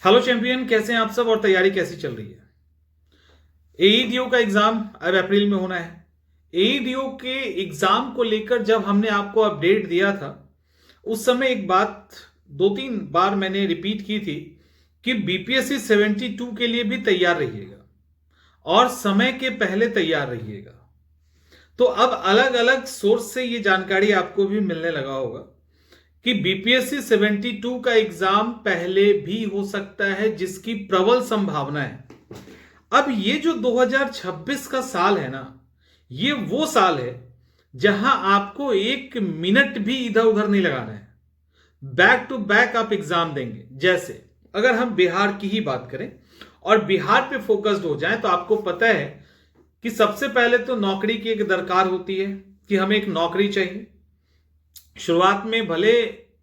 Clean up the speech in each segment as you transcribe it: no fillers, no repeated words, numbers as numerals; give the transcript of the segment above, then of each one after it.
Hello champion, कैसे हैं आप सब और तैयारी कैसी चल रही है? एईडीओ का एग्जाम अब अप्रैल में होना है। एईडीओ के एग्जाम को लेकर जब हमने आपको अपडेट दिया था, उस समय एक बात 2-3 बार मैंने रिपीट की थी कि बीपीएससी 72 के लिए भी तैयार रहिएगा और समय के पहले तैयार रहिएगा। तो अब अलग अलग सोर्स से ये जानकारी आपको भी मिलने लगा होगा कि बीपीएससी 72 का एग्जाम पहले भी हो सकता है, जिसकी प्रबल संभावना है। अब ये जो 2026 का साल है ना, ये वो साल है जहां आपको एक मिनट भी इधर उधर नहीं लगाना है। बैक टू बैक आप एग्जाम देंगे। जैसे अगर हम बिहार की ही बात करें और बिहार पे फोकस्ड हो जाएं, तो आपको पता है कि सबसे पहले तो नौकरी की एक दरकार होती है कि हमें एक नौकरी चाहिए। शुरुआत में भले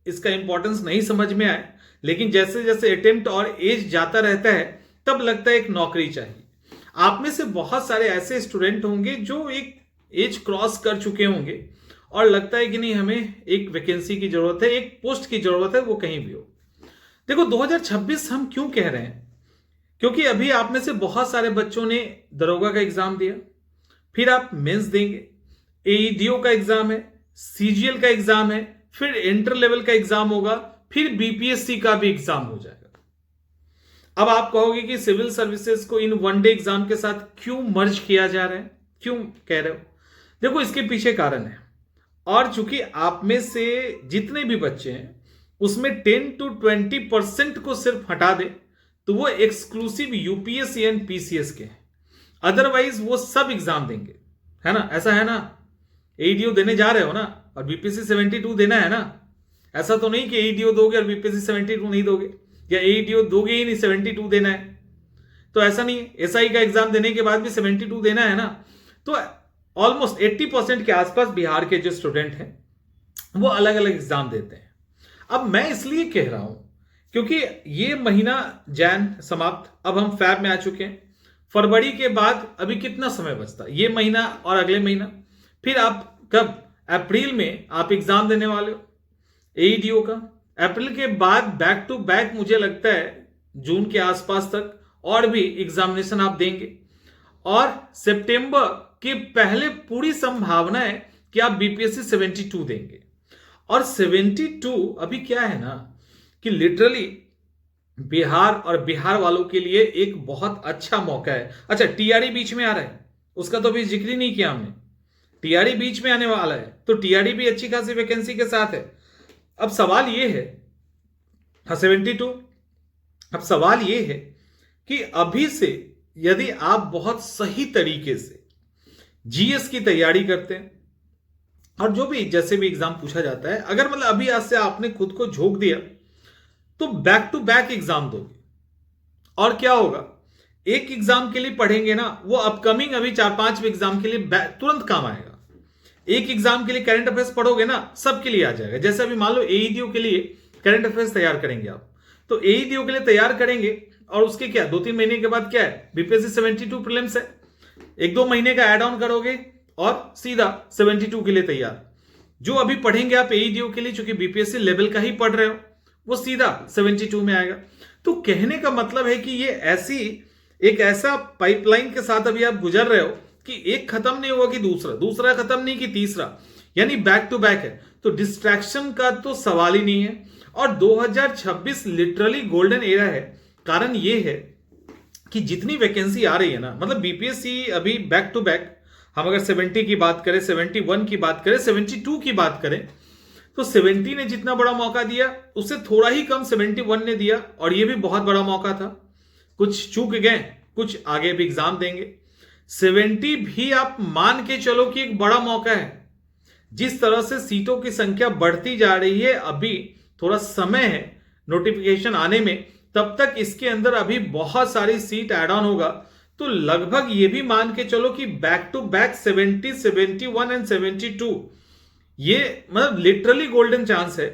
इसका इंपॉर्टेंस नहीं समझ में आए, लेकिन जैसे जैसे अटेम्प्ट और एज जाता रहता है, तब लगता है एक नौकरी चाहिए। आप में से बहुत सारे ऐसे स्टूडेंट होंगे जो एक एज क्रॉस कर चुके होंगे और लगता है कि नहीं, हमें एक वैकेंसी की जरूरत है, एक पोस्ट की जरूरत है, वो कहीं भी हो। देखो 2026 हम क्यों कह रहे हैं? क्योंकि अभी आप में से बहुत सारे बच्चों ने दरोगा का एग्जाम दिया, फिर आप मेंस देंगे, एईडीओ का एग्जाम है, सीजीएल का एग्जाम है, फिर इंटर लेवल का एग्जाम होगा, फिर बीपीएससी का भी एग्जाम हो जाएगा। अब आप कहोगे कि सिविल सर्विसेज को इन वन डे एग्जाम के साथ क्यों मर्ज किया जा रहा है, क्यों कह रहे हो? देखो इसके पीछे कारण है। और चूंकि आप में से जितने भी बच्चे हैं उसमें 10 to 20% को सिर्फ हटा दे, तो वो एक्सक्लूसिव यूपीएससी एंड पीसीएस के हैं। अदरवाइज वो सब एग्जाम देंगे, है ना? ऐसा है ना? एईडीओ देने जा रहे हो ना, और बीपीएससी 72 देना है ना। ऐसा तो नहीं कि एईडीओ दोगे और बीपीएससी 72 नहीं दोगे, या एईडीओ दोगे ही नहीं, 72 देना है। तो ऐसा नहीं है। एसआई का एग्जाम देने के बाद भी 72 देना है ना। तो ऑलमोस्ट 80% के आसपास बिहार के जो स्टूडेंट हैं वो अलग अलग एग्जाम देते हैं। अब मैं इसलिए कह रहा हूं क्योंकि ये महीना जैन समाप्त, अब हम फैब में आ चुके हैं। फरवरी के बाद अभी कितना समय बचता? ये महीना और अगले महीना, फिर आप कब? अप्रैल में आप एग्जाम देने वाले हो एईडीओ का। अप्रैल के बाद बैक टू बैक मुझे लगता है जून के आसपास तक और भी एग्जामिनेशन आप देंगे, और सितंबर के पहले पूरी संभावना है कि आप बीपीएससी 72 देंगे। और 72 अभी क्या है ना कि लिटरली बिहार और बिहार वालों के लिए एक बहुत अच्छा मौका है। अच्छा, टीआरई बीच में आ रहा है, उसका तो अभी जिक्र ही नहीं किया हमने। टीआरई बीच में आने वाला है, तो टीआरई भी अच्छी खासी वैकेंसी के साथ है। अब सवाल यह है, हाँ 72, अब सवाल यह है कि अभी से यदि आप बहुत सही तरीके से जीएस की तैयारी करते हैं, और जो भी जैसे भी एग्जाम पूछा जाता है, अगर मतलब अभी आज से आपने खुद को झोंक दिया, तो बैक टू बैक एग्जाम दोगे। और क्या होगा, एक एग्जाम के लिए पढ़ेंगे ना, वो अपकमिंग अभी 4-5 एग्जाम के लिए तुरंत काम आएगा। एक एग्जाम के लिए करंट अफेयर्स पढ़ोगे ना, सबके लिए आ जाएगा। जैसे अभी मान लो एईडीओ के लिए करंट अफेयर्स तैयार करेंगे आप, तो एईडीओ के लिए तैयार करेंगे, और उसके क्या 2-3 महीने के बाद क्या है, बीपीएससी 72 प्रीलिम्स है। 1-2 महीने का एड ऑन करोगे और सीधा 72 के लिए तैयार। जो अभी पढ़ेंगे आप एईडीओ के लिए, चूंकि बीपीएससी लेवल का ही पढ़ रहे हो, वो सीधा 72 में आएगा। तो कहने का मतलब है कि ये ऐसी एक ऐसा पाइपलाइन के साथ अभी आप गुजर रहे हो कि एक खत्म नहीं हुआ कि दूसरा, दूसरा खत्म नहीं कि तीसरा, यानी बैक टू बैक है। तो डिस्ट्रैक्शन का तो सवाल ही नहीं है। और 2026 लिटरली गोल्डन एरा है। कारण ये है कि जितनी वैकेंसी आ रही है ना, मतलब बीपीएससी अभी बैक टू बैक, हम अगर 70 की बात करें, 71 की बात करें, 72 की बात करें, तो 70 ने जितना बड़ा मौका दिया उससे थोड़ा ही कम 71 ने दिया, और यह भी बहुत बड़ा मौका था। कुछ चूक गए, कुछ आगे भी एग्जाम देंगे। 70 भी आप मान के चलो कि एक बड़ा मौका है। जिस तरह से सीटों की संख्या बढ़ती जा रही है, अभी थोड़ा समय है नोटिफिकेशन आने में, तब तक इसके अंदर अभी बहुत सारी सीट ऐड ऑन होगा। तो लगभग ये भी मान के चलो कि बैक टू बैक 70, 71 एंड 72, ये मतलब लिटरली गोल्डन चांस है।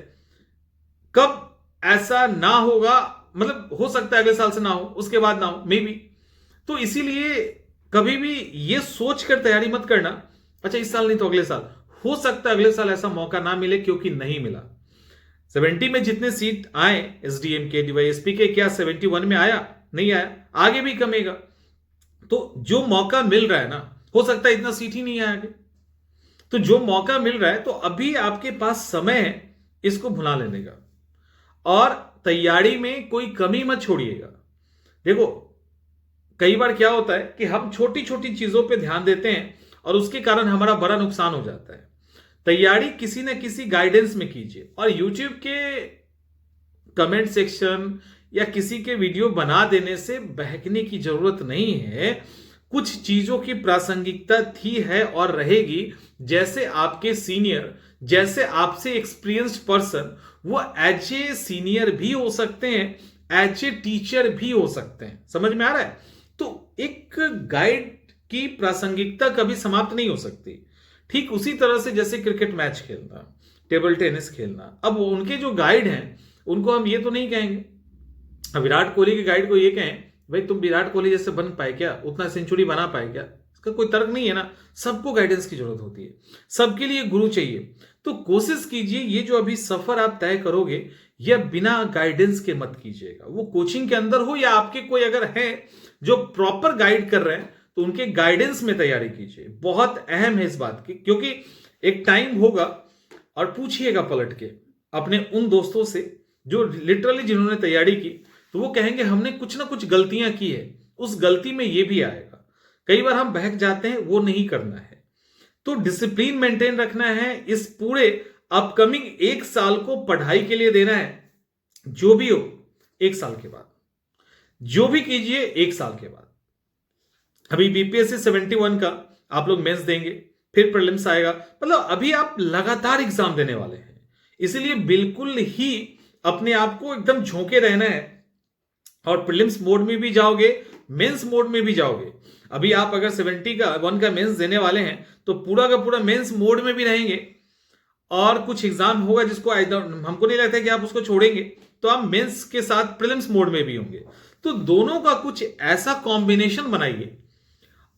कब ऐसा ना होगा, मतलब हो सकता है अगले साल से ना हो, उसके बाद ना हो, मे बी। तो इसीलिए कभी भी ये सोचकर तैयारी मत करना, अच्छा इस साल नहीं तो अगले साल। हो सकता है अगले साल ऐसा मौका ना मिले, क्योंकि नहीं मिला। 70 में जितने सीट आए एसडीएम के, डीवाईएसपी के, क्या 71 में आया? नहीं आया, आगे भी कमेगा। तो जो मौका मिल रहा है ना, हो सकता है इतना सीट ही नहीं आए आगे। तो जो मौका मिल रहा है, तो अभी आपके पास समय है इसको भुला लेने का, और तैयारी में कोई कमी मत छोड़िएगा। देखो, कई बार क्या होता है कि हम छोटी छोटी चीजों पे ध्यान देते हैं और उसके कारण हमारा बड़ा नुकसान हो जाता है। तैयारी किसी न किसी गाइडेंस में कीजिए, और YouTube के कमेंट सेक्शन या किसी के वीडियो बना देने से बहकने की जरूरत नहीं है। कुछ चीजों की प्रासंगिकता थी, है और रहेगी। जैसे आपके सीनियर, जैसे आपसे एक्सपीरियंस्ड पर्सन, वो एज ए सीनियर भी हो सकते हैं, एज ए टीचर भी हो सकते हैं। समझ में आ रहा है? तो एक गाइड की प्रासंगिकता कभी समाप्त नहीं हो सकती। ठीक उसी तरह से जैसे क्रिकेट मैच खेलना, टेबल टेनिस खेलना, अब उनके जो गाइड हैं उनको हम ये तो नहीं कहेंगे, विराट कोहली के गाइड को ये कहें भाई तुम विराट कोहली जैसे बन पाए क्या, उतना सेंचुरी बना पाए क्या? इसका कोई तर्क नहीं है ना। सबको गाइडेंस की जरूरत होती है, सबके लिए गुरु चाहिए। तो कोशिश कीजिए ये जो अभी सफर आप तय करोगे, यह बिना गाइडेंस के मत कीजिएगा। वो कोचिंग के अंदर हो या आपके कोई अगर है जो प्रॉपर गाइड कर रहे हैं, तो उनके गाइडेंस में तैयारी कीजिए। बहुत अहम है इस बात की, क्योंकि एक टाइम होगा, और पूछिएगा पलट के अपने उन दोस्तों से जो लिटरली जिन्होंने तैयारी की, तो वो कहेंगे हमने कुछ ना कुछ गलतियां की है, उस गलती में ये भी आएगा। कई बार हम बहक जाते हैं, वो नहीं करना है। तो डिसिप्लिन मेंटेन रखना है। इस पूरे अपकमिंग एक साल को पढ़ाई के लिए देना है। जो भी हो, एक साल के बाद जो भी कीजिए, एक साल के बाद। अभी बीपीएससी 71 का आप लोग मेंस देंगे, फिर प्रीलिम्स आएगा, मतलब अभी आप लगातार एग्जाम देने वाले हैं। इसलिए बिल्कुल ही अपने आप को एकदम झोंके रहना है, और प्रीलिम्स मोड में भी जाओगे, मेंस मोड में भी जाओगे। अभी आप अगर 71 का मेंस देने वाले हैं, तो पूरा का पूरा मेंस मोड में भी रहेंगे, और कुछ एग्जाम होगा जिसको हमको नहीं लगता कि आप उसको छोड़ेंगे, तो आप मेंस के साथ प्रीलिम्स मोड में भी होंगे। तो दोनों का कुछ ऐसा कॉम्बिनेशन बनाइए,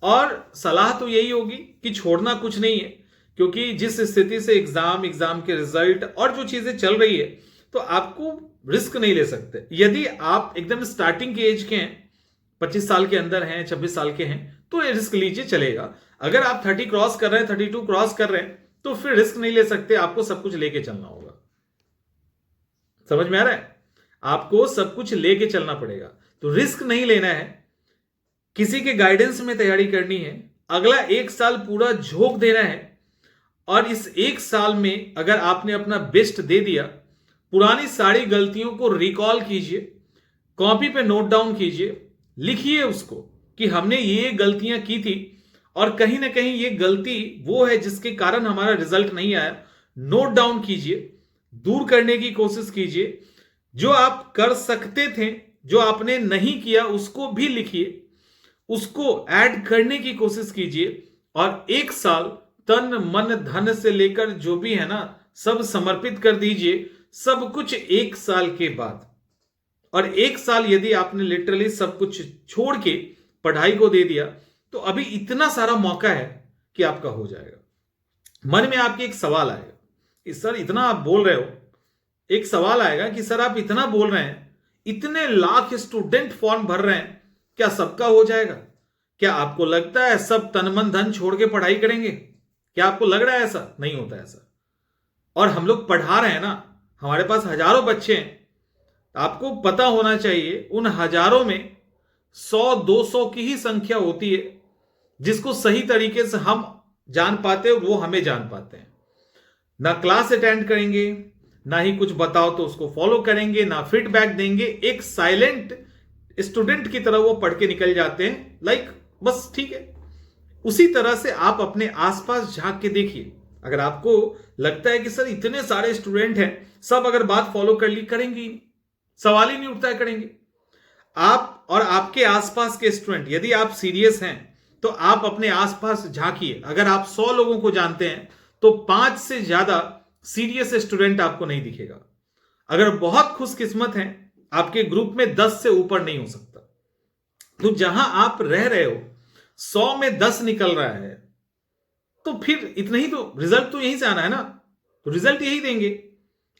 और सलाह तो यही होगी कि छोड़ना कुछ नहीं है, क्योंकि जिस स्थिति से एग्जाम के रिजल्ट और जो चीजें चल रही है, तो आपको रिस्क नहीं ले सकते। यदि आप एकदम स्टार्टिंग के एज के हैं, 25 साल के अंदर हैं, 26 साल के हैं, तो रिस्क लीजिए, चलेगा। अगर आप 30 क्रॉस कर रहे हैं, 32 क्रॉस कर रहे हैं, तो फिर रिस्क नहीं ले सकते। आपको सब कुछ लेके चलना होगा। समझ में आ रहा है? आपको सब कुछ लेके चलना पड़ेगा। तो रिस्क नहीं लेना है, किसी के गाइडेंस में तैयारी करनी है। अगला एक साल पूरा झोंक देना है, और इस एक साल में अगर आपने अपना बेस्ट दे दिया, पुरानी सारी गलतियों को रिकॉल कीजिए, कॉपी पे नोट डाउन कीजिए, लिखिए उसको कि हमने ये गलतियां की थी, और कहीं ना कहीं ये गलती वो है जिसके कारण हमारा रिजल्ट नहीं आया। नोट डाउन कीजिए, दूर करने की कोशिश कीजिए। जो आप कर सकते थे, जो आपने नहीं किया, उसको भी लिखिए, उसको ऐड करने की कोशिश कीजिए, और एक साल तन मन धन से लेकर जो भी है ना, सब समर्पित कर दीजिए। सब कुछ एक साल के बाद। और एक साल यदि आपने लिटरली सब कुछ छोड़ के पढ़ाई को दे दिया, तो अभी इतना सारा मौका है कि आपका हो जाएगा। मन में आपके एक सवाल आएगा कि सर इतना आप बोल रहे हो, एक सवाल आएगा कि सर आप इतना बोल रहे हैं, इतने लाख स्टूडेंट फॉर्म भर रहे हैं, क्या सबका हो जाएगा? क्या आपको लगता है सब तन मन धन छोड़ के पढ़ाई करेंगे? क्या आपको लग रहा है ऐसा? नहीं होता ऐसा। और हम लोग पढ़ा रहे हैं ना, हमारे पास हजारों बच्चे हैं। आपको पता होना चाहिए उन हजारों में 100-200 की ही संख्या होती है जिसको सही तरीके से हम जान पाते हैं, वो हमें जान पाते हैं। ना क्लास अटेंड करेंगे, ना ही कुछ बताओ तो उसको फॉलो करेंगे, ना फीडबैक देंगे। एक साइलेंट स्टूडेंट की तरह वो पढ़ के निकल जाते हैं, लाइक बस ठीक है। उसी तरह से आप अपने आसपास झांक के देखिए। अगर आपको लगता है कि सर इतने सारे स्टूडेंट हैं, सब अगर बात फॉलो कर ली, करेंगे ही, सवाल ही नहीं उठता है करेंगे। आप और आपके आसपास के स्टूडेंट, यदि आप सीरियस हैं तो आप अपने आसपास झांकिए। अगर आप 100 लोगों को जानते हैं तो 5 से ज्यादा सीरियस स्टूडेंट आपको नहीं दिखेगा। अगर बहुत खुशकिस्मत हैं, आपके ग्रुप में 10 से ऊपर नहीं हो सकता। तो जहां आप रह रहे हो 100 में 10 निकल रहा है, तो फिर इतना ही तो रिजल्ट तो यहीं से आना है ना, तो रिजल्ट यही देंगे।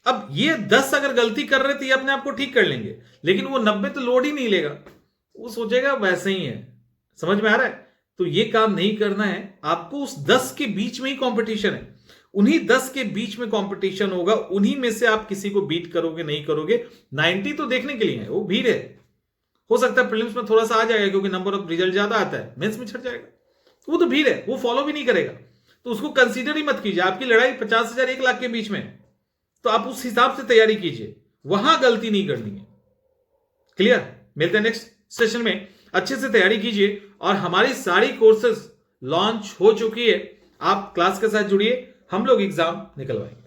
अब ये 10 अगर गलती कर रहे तो ये अपने आप को ठीक कर लेंगे, लेकिन वो 90 तो लोड ही नहीं लेगा, वो सोचेगा वैसे ही है। समझ में आ रहा है? तो ये काम नहीं करना है आपको। उस 10 के बीच में ही कंपटीशन है, उन्हीं 10 के बीच में कंपटीशन होगा, उन्हीं में से आप किसी को बीट करोगे नहीं करोगे। 90 तो देखने के लिए है, वो भीड़ है। हो सकता है प्रीलिम्स में थोड़ा सा आ जाएगा क्योंकि नंबर ऑफ रिजल्ट ज्यादा आता है, मेंस में छट जाएगा, वो तो भीड़ है, वो फॉलो भी नहीं करेगा, तो उसको कंसीडर ही मत कीजिए। आपकी लड़ाई 50,000 1 लाख के बीच में, तो आप उस हिसाब से तैयारी कीजिए, वहां गलती नहीं करनी है। क्लियर? मिलते हैं नेक्स्ट सेशन में। अच्छे से तैयारी कीजिए, और हमारी सारी कोर्सेज लॉन्च हो चुकी है, आप क्लास के साथ जुड़िए, हम लोग एग्जाम निकलवाएंगे।